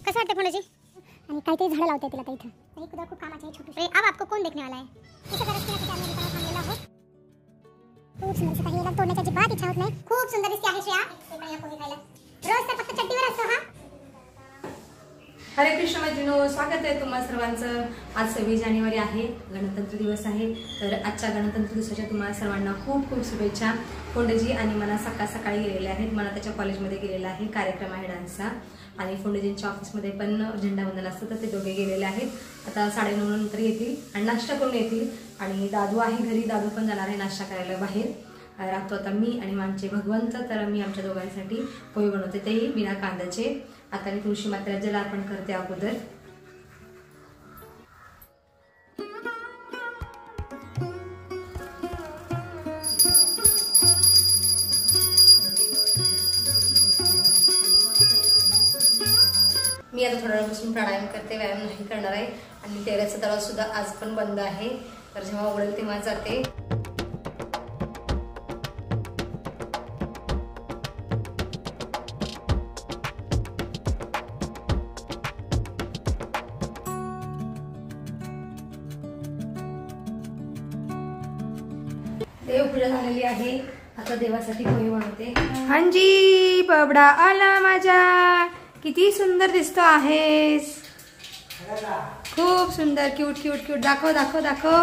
कैसा वाटतं फोंडाजी? आणि काहीतरी झाडं लावते तिला तर इथं. नाही खुदा खूप कामाची आहे छोटी. अब आपको कौन देखने वाला है? इसे तरह से आम्ही रिकामा थांबलेला आहोत. खूप सुंदर दिसत आहे. याला तोडण्याची अजिबात इच्छा होत नाही. खूप सुंदर दिसते आहे श्रेया. ते पण या पोहे खायला. रोज तर फक्त चड्डीवर असतो हा. हरे कृष्ण मैत्रिणो, स्वागत आहे तुम्हा सर्वांचं. आज 26 जानेवारी आहे, गणतंत्र दिवस आहे. तर आजच्या गणतंत्र दिवसाच्या तुम्हाला सर्वांना खूप खूप शुभेच्छा. फोंडेजी आणि मला सकाळी गेलेले आहेत. मला त्याच्या कॉलेजमध्ये गेलेला आहे, कार्यक्रम आहे डान्सचा. आणि फोंडेजींच्या ऑफिसमध्ये पण झेंडावंदन असतं, तर ते दोघे गेलेले आहेत. आता 9:30 नंतर येतील आणि नाश्ता करून येतील. आणि दादू आहे घरी, दादू पण जाणार आहे नाश्ता करायला बाहेर. राहतो आता मी आणि आमचे भगवंत. तर मी आमच्या दोघांसाठी पोहे बनवते, तेही बिना कांद्याचे. आता मी तुळशी मातेला जल अर्पण करते अगोदर. मी आता थोड्या वेळापासून प्राणायाम करते, व्यायाम नाही करणार आहे. आणि तेराचा तलाव सुद्धा आज पण बंद आहे, तर जेव्हा उघडेल तेव्हा जाते. देवपूजा झालेली आहे, आता देवासाठी पोहे बनवते. हांजी बबडा आला माझा, किती सुंदर दिसतो आहेस, खूप सुंदर. Cute cute cute. दाखव दाखव दाखव.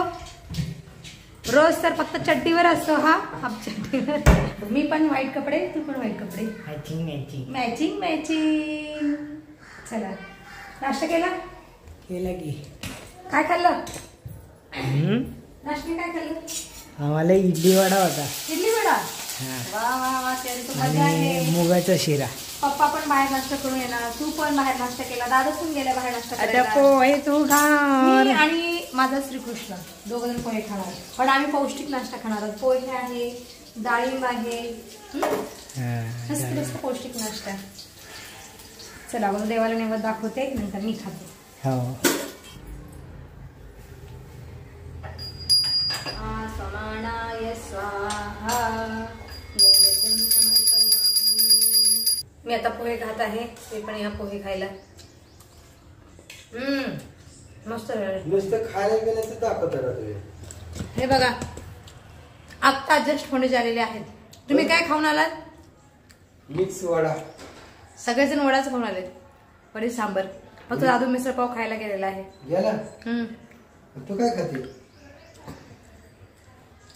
रोज तर फक्त चड्डीवर असतो हा, हाफ चड्डीवर. मी पण व्हाईट कपडे, तू पण व्हाईट कपडे. Matching matching matching matching. चला, नाश्ता केला की काय खाल्लं? नाश्ता काय खाल्लं? आम्हाला इडली वडा होता. इडली वडा, वा वा वा. मजा आहे. मुगाचा शिरा. पप्पा पण बाहेर नाश्ता करून येणार, तू पण बाहेर नाश्ता केला, दादा पण गेला बाहेर नाश्ता करायला. पोहे तू खा. मी आणि माझा श्रीकृष्ण दोघं जण पोहे खाणार, पण आम्ही पौष्टिक नाश्ता खाणार आहोत. पोहे आहे, डाळिंब आहे, मस्त मस्त पौष्टिक नाश्ता. चला मग देवाला नैवेद्य दाखवते, नंतर मी खाते. हो. मी आता पोहे खात आहे, ते पण या पोहे खायला. मस्त नुसतं खायला गेलं तर दाखवत. हे बघा, आत्ता जस्ट होणे झालेले आहेत. तुम्ही काय खाऊन आलात? मिक्स वडा. सगळेजण वडाच खाऊन आलेत, वडी सांबर. फक्त दादू मिसळ पाव खायला गेलेला आहे. गेला तू काय खाते?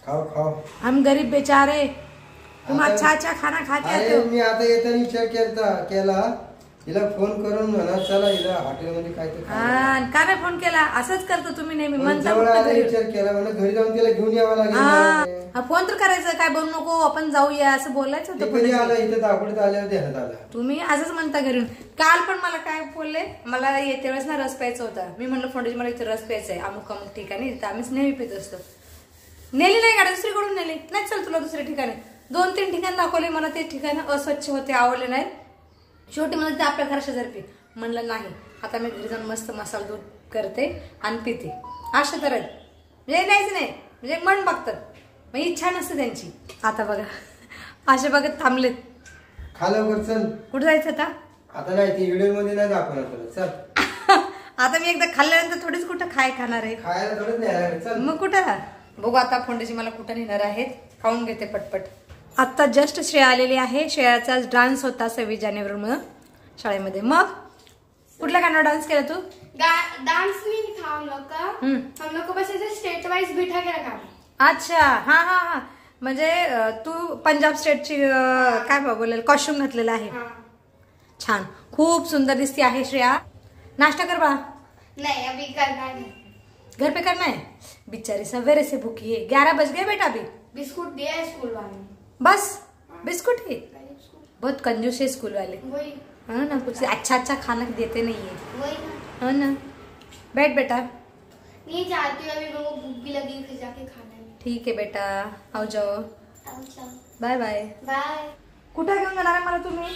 खाओ खाओ. हम गरीब बेचारे, तुम अच्छा अच्छा खाना खाते आते हो. मी आता येताना विचार केला हिला फोन करून म्हणा चला हिला हॉटेलमध्ये काय तर का नाही फोन केला? असंच करतो तुम्ही नेहमी. विचार केला म्हणा घरी जाऊन तिला घेऊन यावं लागेल. फोन तर करायचं, काय बोलू नको, आपण जाऊया असं बोलायचं होतं. कधी आला इथे दाखवत आल्यावर ध्यानात आला. तुम्ही आजच म्हणता घरून. काल पण मला काय बोलले, मला येते वेळेस ना रस प्यायचा होता. मी म्हणलं फोंडेजी मला इथे रस प्यायचा आहे अमुक अमुक ठिकाणी, तर आम्हीच नेहमी पित असतो. नेली नाही गाडी, दुसरीकडून नेली नाही. चल तुला दुसऱ्या ठिकाणी 2-3 ठिकाण दाखवले. मला ते ठिकाण अस्वच्छ होते, आवडले नाही. शेवटी मला ते आपल्या घरा शेजारी पी म्हणलं नाही. आता मी घरी जाऊन मस्त मसाला दूध करते आणि पिते. अशा तर म्हणजे नाहीच नाही, म्हणजे मन बघतात, मग इच्छा नसते त्यांची. आता बघा असे बघत थांबलेत. खाल्यावर चल. कुठं जायचं आता? आता नाही, ती व्हिडिओ मध्ये नाही दाखवणार तुला. चल. आता मी एकदा खाल्ल्यानंतर थोडीच कुठं खाणार आहे. खायला थोडंच नाही. चल मग कुठं बघू आता. फोंडेजी मला कुठं नेणार आहेत, खाऊन घेते पटपट. आता जस्ट श्रेया आलेली आहे. श्रेयाचा डान्स होता 26 जानेवारी म्हणून शाळेमध्ये. मग कुठल्या गाण्यावर डान्स केला तू? डांस नहीं था हम लोग को बस ऐसे स्टेट वाइज बिठा के रखा. अच्छा, हा हा हा. म्हणजे तू पंजाब स्टेटची काय बोलेल कॉस्ट्युम घातलेला आहे. छान, खूप सुंदर दिसती आहे श्रेया. नाश्ता कर बा. नहीं अभी करना है, घर पे करना है. बेचारी सवेरे से भूखी है. 11 बज गए बेटा. अभी बिस्कुट दिया है स्कूल वाले. बस बिस्कुट ही? बहुत कंजूस है स्कूल वाले. वही है ना, कुछ अच्छा अच्छा खाना देते नहीं है. वही है ना. बैठ बेटा. नहीं चाहती हूँ, अभी मेरे को भूख भी लगी, फिर जाके खाना है. ठीक है बेटा, आओ जाओ. अच्छा बाय बाय. बाय. कुठे घेऊन जाणार आहे मला तुम्ही?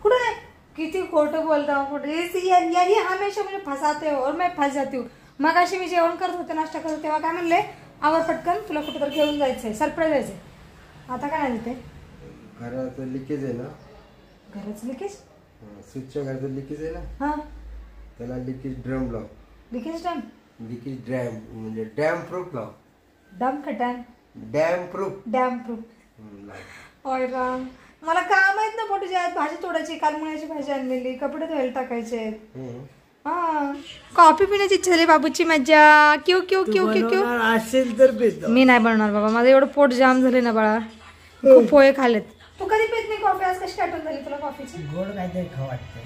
कुठे नाही. किती खोटं बोलता हो. यही हमेशा मुझे फंसाते हो और मैं फंस जाती हूँ. मग अशी मी जेवण करत होते, नाश्ता करत, तेव्हा काय म्हणले, आवर पटकन तुला कुठे तर घेऊन जायचंय, सरप्राईज जायचंय. आता काय नाही ते घराचं लिकेज आहे ना. घराचं लिकेज? स्विचच्या घरात लिकेज आहे ना, हा त्याला लिकेज ड्रम लाव. लिकेज डॅम लिकेज ड्रॅम म्हणजे डॅम प्रूफ लाव. डॅम का dam? Dam proof. Dam proof. ओय राम, मला काम आहेत ना मोठी आहेत. भाजी तोडायची, काल मुळ्याची भाजी आणलेली, कपडे धुवायला टाकायचे आहेत. हा, कॉफी पिण्याची इच्छा झाली बाबूची. मज्जा. Q Q Q Q Q असेल तर पितो. मी नाही बनवणार बाबा, माझं एवढं पोट जाम झाले ना बाळा, खूप पोहे खाल्लेत. तू कधी पित नाही कॉफी, आज कशी आठवण झाली तुला कॉफीची? गोड काहीतरी खाऊ वाटतं.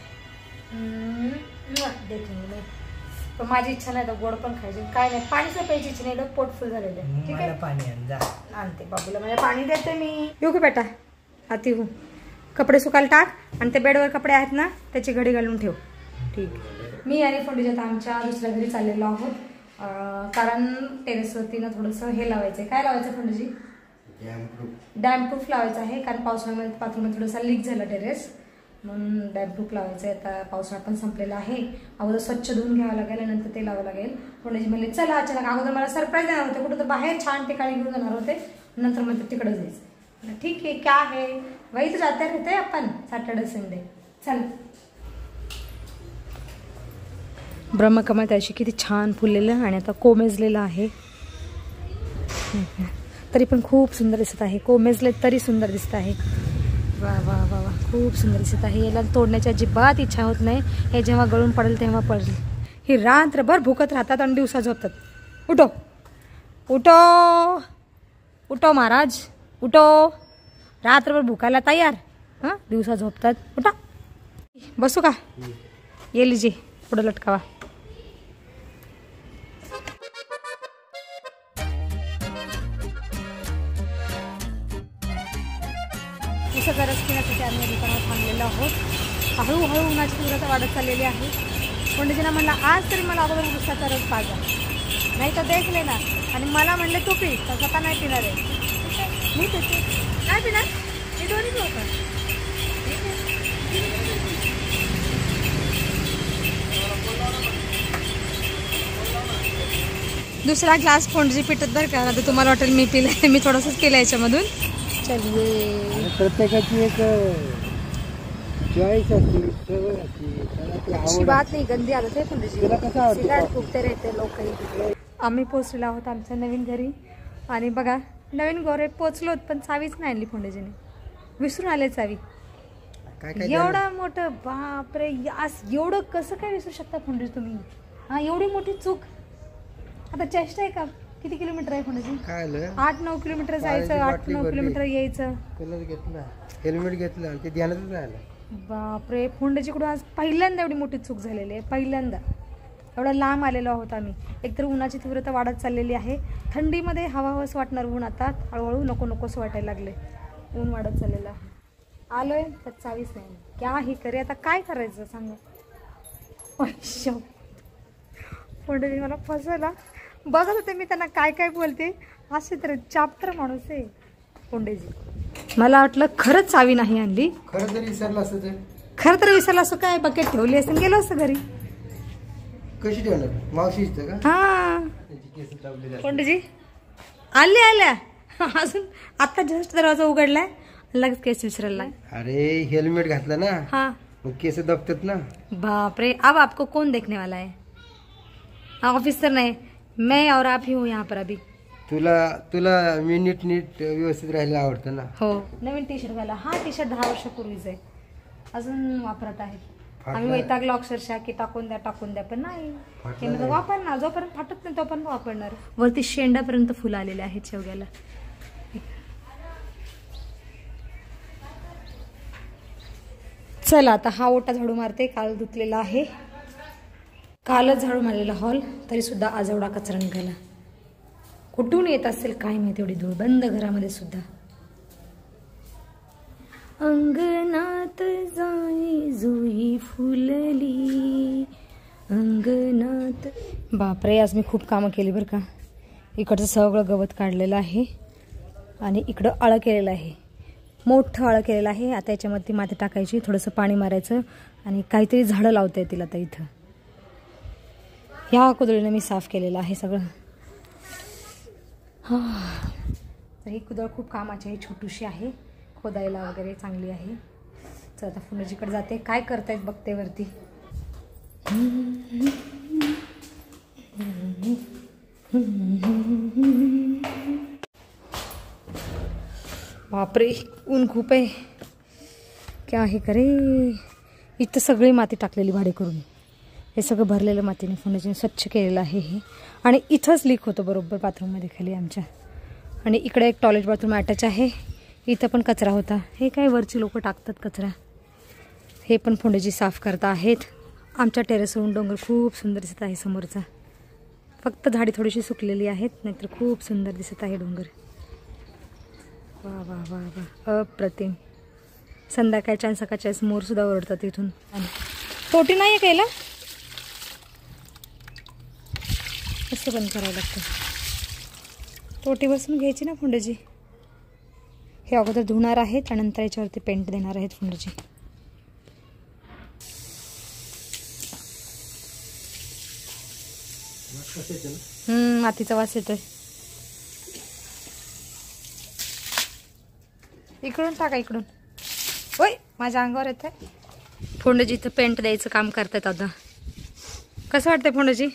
पण माझी इच्छा नाही तर गोड पण खायची, काय नाही, पाणीच प्यायची इच्छा नाही, पोट फुल झालेलं आहे. ठीक मला आहे, पाणी आण जा. आणते बाबूला, म्हणजे पाणी देते मी. येऊ की बेटा? आती हो, कपडे सुकायला टाक आणि ते बेडवर कपडे आहेत ना त्याची घडी घालून ठेव. ठीक. मी आणि फोंडीच्या आमच्या दुसऱ्या घरी चाललेलो आहोत, कारण टेरेसवरती ना थोडंसं हे लावायचं आहे. काय लावायचं फोंडीजी? डॅम प्रूफ लावायचं आहे, कारण पावसाळ्यामध्ये बाथरूममध्ये थोडंसं लीक झालं टेरेस, म्हणून डॅम प्रूफ लावायचं आहे. आता पावसाळा पण संपलेला आहे, अगोदर स्वच्छ धुवून घ्यावं लागेल आणि नंतर ते लावावं लागेल. फोंडीजी म्हणले चला अचानक, अगोदर मला सरप्राईज देणार होते, कुठं तर बाहेर छान ठिकाणी घेऊन जाणार होते, नंतर मग तिकडे जायचं. ठीक है, क्या है, वही तो जाते रहते हैं अपन सॅटर्डे संडे. चल. ब्रह्मकमळ त्याशी किती छान फुललेलं आणि आता कोमेजलेलं आहे, तरी पण खूप सुंदर दिसत आहे. कोमेजले तरी सुंदर दिसत आहे. वा वा वा वा, खूप सुंदर दिसत आहे. याला तोडण्याची अजिबात इच्छा होत नाही. हे जेव्हा गळून पडेल तेव्हा पडेल. ही रात्रभर भुकत राहतात आणि दिवसा झोपतात. उठो उठो उठो महाराज, उठो. रात्रभर भुकायला तयार, हां, दिवसा झोपतात. उठा. बसू का? ये लीजिए, पुढं लटकावा. जसं गरज पिण्यासाठी आम्ही दुकानात थांबलेलो आहोत. हळूहळू उन्हाची तीव्रता वाढत चाललेली आहे. पंडितजींना म्हणलं आज तरी मला अगोदर उसाचा रस पाजा, नाही तर देख लेणार. आणि मला म्हणले तू पी, तर स्वतः नाही पिणार आहे. मी पिते, काय पिणार? मी दोन्ही पिऊ का? दुसरा ग्लास फोंडजी पिटत बरं का, आता तुम्हाला वाटेल मी पिलं, मी थोडंसंच पिलं याच्यामधून. चलिए, प्रत्येकाची एक चॉईस असते, सवय असते. अशी बात नाही, गंदी आदत आहे फोंडजी, सिगारेट फुकते रहते लोक. आम्ही पोचलेलो आहोत आमच्या नवीन घरी आणि बघा नवीन घरे पोचलोत, पण चावीच नाही आणली फोंडजीने, विसरून आले चावी. एवढं मोठं, बापरे, एवढं कसं काय विसरू शकता फोंडजी तुम्ही? हा, एवढी मोठी चूक. आता चेष्टा आहे का? किती किलोमीटर आहे फोंडजी? 8-9 किलोमीटर जायचं, 8-9 किलोमीटर यायचं. कलर घेतला, हेल्मेट घेतलं आणि ते ध्यानातच राहिलं. बापरे, फोंडजीकडून आज पहिल्यांदा एवढी मोठी चूक झालेली आहे, पहिल्यांदा. एवढा लांब आलेलो आहोत आम्ही. एकतर उन्हाची तीव्रता वाढत चाललेली आहे, थंडीमध्ये हवा हवंसं वाटणार ऊन, आता हळूहळू नको नकोसं वाटायला लागले, ऊन वाढत चाललेलं आहे. आलोय तर चावीच नाही, क्या ही करे, आता काय करायचं सांगा. फोंडजी मला फसवला. बघत होते मी त्यांना काय काय बोलते, असे तर चाप्टर माणूस आहे फोंडेजी. मला वाटलं खरंच चावी नाही आणली. खरं तरी विसरला असं तर, खरं तर विसरला असं, काय बकेट ठेवली असं गेलो असं घरी. कशी ठेवणार? मावशी का? हा, फोंडेजी आल्या अजून आता जस्ट दरवाजा उघडलाय, लगेच केस विसरायला. अरे हेल्मेट घातलं ना, हाँ, मग केस दबतात ना. बाप रे, अब आपको कौन देखने वाला है? ऑफिसर नहीं, मैं और आप ही हूँ यहाँ पर अभी. तुला मी नीट व्यवस्थित राहायला आवडतं ना. हो, नवीन टी शर्ट घाला. हा टी शर्ट 10 वर्षापूर्वीच आहे, अजून वापरत आहे. आम्ही वैतागलो अक्षरशः की टाकून द्या, पण नाही, हे म्हणजे वापरणार, जोपर्यंत फाटत नाही तोपर्यंत वापरणार. वरती शेंडापर्यंत फुलं आलेले आहेत शेवग्याला. चला आता हा ओटा झाडू मारते, काल धुतलेला आहे, कालच झाडू मारलेला हॉल, तरी सुद्धा आज एवढा कचरा निघाला. कुठून येत असेल काय माहिती एवढी धूळ, बंद घरामध्ये सुद्धा. अंगणात जाई जुई फुलली अंगणात. बापरे, आज मी खूप कामं केली बरं का. इकडचं सगळं गवत काढलेलं आहे आणि इकडं आळं केलेलं आहे, मोठं आळं केलेलं आहे. आता याच्यामध्ये माती टाकायची, थोडंसं पाणी मारायचं आणि काहीतरी झाडं लावता येतील आता इथं. ह्या कुदळीने मी साफ केलेलं आहे सगळं. ही कुदळ खूप कामाची आहे, छोटीशी आहे, खोदायला वगैरे चांगली आहे. तर आता फुलजीकडे जाते, काय करतायत बघते वरती. बापरे ऊन खूप आहे. क्या हे करे, इथं सगळी माती टाकलेली भाडे करून. हे सगळं भरलेलं मातीने फुलजीने स्वच्छ केलेलं आहे हे. आणि इथंच लीक होतं बरोबर बाथरूममध्ये खाली आमच्या. आणि इकडे एक टॉयलेट बाथरूम अटॅच आहे. इथं पण कचरा होता. हे काय वरची लोक टाकतात कचरा. हे पण फुलजी साफ करता आहेत. आमच्या टेरेसवरून डोंगर खूप सुंदर दिसत आहे समोरचा. फक्त झाडी थोडीशी सुकलेली आहेत, नाहीतर खूप सुंदर दिसत आहे डोंगर. वा वा वा वा, अप्रतिम. संध्याकाळच्या आणि सकाळच्या मोर सुद्धा ओरडतात इथून. तोटी नाही आहे कायला, असं बंद करावं लागतं. तोटी बसून घ्यायची ना फुंडजी. हे अगोदर धुणार आहेत आणि नंतर याच्यावरती पेंट देणार आहेत फुंडजी. मातीचा वास येतोय. इकडून टाका, इकडून. ओय, माझ्या अंगावर येतंय. फुंडजी इथं पेंट द्यायचं काम करतायत आता. कसं वाटतंय फुंडजी?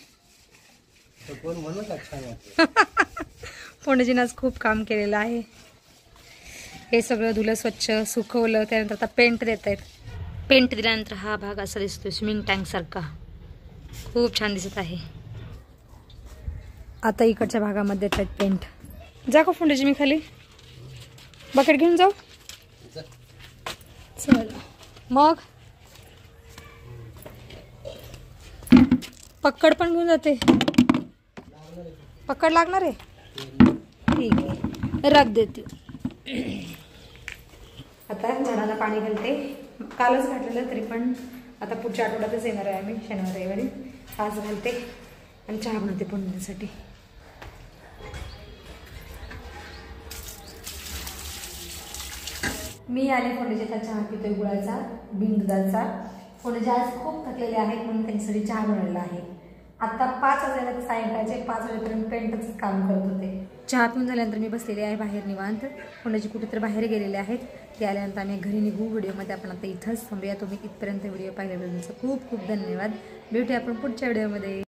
फुंडजीनं आज खूप काम केलेलं आहे. हे सगळं धुलं, स्वच्छ सुकवलं, त्यानंतर आता पेंट देत आहेत. पेंट दिल्यानंतर हा भाग असा दिसतोय स्विमिंग टँक सारखा. खूप छान दिसत आहे. आता इकडच्या भागामध्ये देत आहेत पेंट. जा का फुंडजी मी खाली बकेट घेऊन जाऊ. चल मग पक्कड पण घेऊन जाते. पक्कड लागणार आहे, ठीक आहे, रख देते. आता झाडाला पाणी घालते. कालच घातलेलं तरी पण आता पुढच्या आठवड्यातच येणार आहे आम्ही, शनिवार रविवारी. आज घालते आणि चहा बनवते पुण्यासाठी. मी आले फुंडजीचा चहा पितोय गुळाचा, बिन दुधाचा. फुंडजी आज खूप थकलेले आहेत म्हणून त्यांच्यासाठी चहा बनवलेला आहे. आता 5 वाजले, सायंकाळचे 5 वाजेपर्यंत पेंटच काम करत होते. चहा पिऊन झाल्यानंतर मी बसलेले आहे बाहेर निवांत. फुंडजी कुठेतरी बाहेर गेलेले आहेत. ते आल्यानंतर आम्ही घरी निघू. व्हिडिओमध्ये आपण आता इथंच थांबूया. तुम्ही इथपर्यंत व्हिडिओ पाहिल्याबद्दल खूप खूप धन्यवाद. भेटूया आपण पुढच्या व्हिडिओमध्ये.